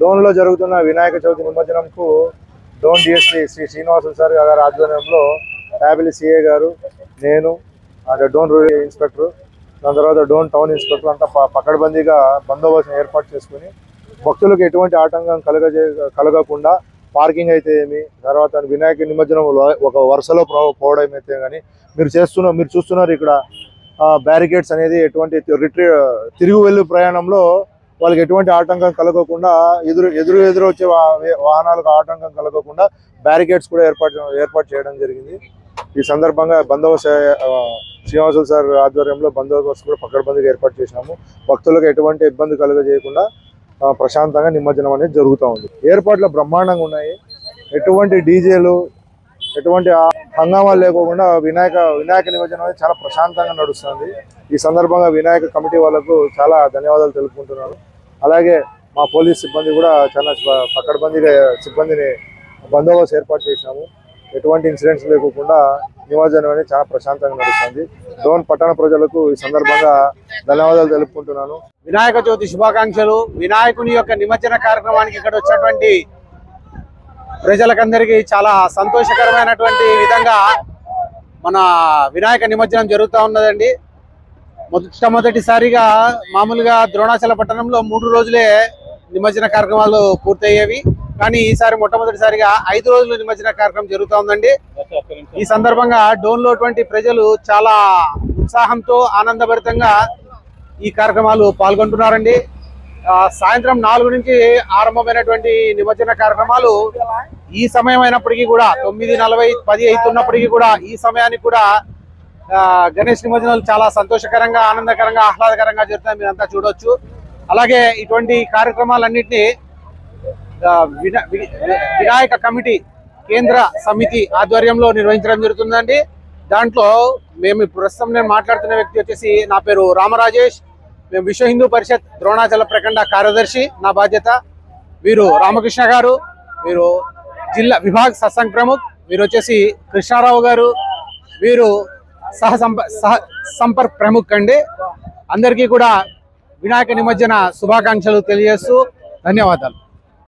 డోన్లో జరుగుతున్న Vinayaka Chavithi నిమజ్జనంకు Dhone DSP Shri Srinivasulu sir గారి ఆధ్వర్యంలో ఫ్యామిలీ సిఏ గారు, నేను డోన్ రూరల్ ఇన్స్పెక్టర్, దాని తర్వాత డోన్ టౌన్ ఇన్స్పెక్టర్ అంతా పకడ్బందీగా బందోబస్తు ఏర్పాటు చేసుకుని భక్తులకు ఎటువంటి ఆటంకం కలగకుండా పార్కింగ్ అయితే ఏమి, తర్వాత వినాయక నిమజ్జనం ఒక వరుసలో పోవడం అయితే కానీ మీరు చూస్తున్నారు ఇక్కడ బ్యారికేడ్స్ అనేది ఎటువంటి తిరుగు వెళ్ళు ప్రయాణంలో వాళ్ళకి ఎటువంటి ఆటంకం కలగకుండా ఎదురు వచ్చే వాహనాలకు ఆటంకం కలగకుండా బ్యారికేడ్స్ కూడా ఏర్పాటు చేయడం జరిగింది. ఈ సందర్భంగా బందోబస్తు శ్రీనివాసులు సార్ ఆధ్వర్యంలో బందోబస్తు కూడా పకడ్బందీగా ఏర్పాటు చేసినాము. భక్తులకు ఎటువంటి ఇబ్బంది కలుగజేయకుండా ప్రశాంతంగా నిమజ్జనం అనేది జరుగుతూ ఉంది. ఏర్పాట్లు బ్రహ్మాండంగా ఉన్నాయి. ఎటువంటి డీజేలు ఎటువంటి హంగామాలు లేకుండా వినాయక నిమజ్జనం అనేది చాలా ప్రశాంతంగా నడుస్తుంది. ఈ సందర్భంగా వినాయక కమిటీ వాళ్ళకు చాలా ధన్యవాదాలు తెలుపుకుంటున్నాను. అలాగే మా పోలీస్ సిబ్బంది కూడా చాలా పకడ్బందీగా సిబ్బందిని బందోబస్తు ఏర్పాటు చేసినాము. ఎటువంటి ఇన్సిడెంట్స్ లేకుండా నిమజ్జనం అనేది చాలా ప్రశాంతంగా నడుస్తుంది. డోన్ పట్టణ ప్రజలకు ఈ సందర్భంగా ధన్యవాదాలు తెలుపుకుంటున్నాను. వినాయక చవితి శుభాకాంక్షలు. వినాయకుని యొక్క నిమజ్జన కార్యక్రమానికి ఇక్కడ వచ్చినటువంటి ప్రజలకందరికీ చాలా సంతోషకరమైనటువంటి విధంగా మన వినాయక నిమజ్జనం జరుగుతూ ఉన్నదండి. మొదటిసారిగా మామూలుగా ద్రోణాచల పట్టణంలో 3 రోజులే నిమజ్జన కార్యక్రమాలు పూర్తయ్యేవి. కానీ ఈసారి మొట్టమొదటిసారిగా 5 రోజులు నిమజ్జన కార్యక్రమం జరుగుతూ ఉందండి. ఈ సందర్భంగా డోన్లో ప్రజలు చాలా ఉత్సాహంతో ఆనందభరితంగా ఈ కార్యక్రమాలు పాల్గొంటున్నారండి. సాయంత్రం 4 నుంచి ఆరంభమైనటువంటి నిమజ్జన కార్యక్రమాలు ఈ సమయం అయినప్పటికీ కూడా 9:40, 10 అవుతున్నప్పటికీ కూడా ఈ సమయానికి కూడా గణేష్ నిమజ్జనాలు చాలా సంతోషకరంగా, ఆనందకరంగా, ఆహ్లాదకరంగా జరుగుతాయి. మీరంతా చూడొచ్చు. అలాగే ఇటువంటి కార్యక్రమాలన్నింటినీ వినాయక కమిటీ కేంద్ర సమితి ఆధ్వర్యంలో నిర్వహించడం జరుగుతుందండి. దాంట్లో మేము ప్రస్తుతం నేను మాట్లాడుతున్న వ్యక్తి వచ్చేసి నా పేరు రామరాజేష్. మేము విశ్వ హిందూ పరిషత్ ద్రోణాచల ప్రఖండ కార్యదర్శి, నా బాధ్యత. వీరు రామకృష్ణ గారు, వీరు జిల్లా విభాగ్ సత్సంగ్ ప్రముఖ్. వీరు వచ్చేసి కృష్ణారావు గారు, వీరు సహ సంపర్క్ ప్రముఖ్ అండి. అందరికీ కూడా వినాయక నిమజ్జన శుభాకాంక్షలు తెలియజేస్తూ ధన్యవాదాలు.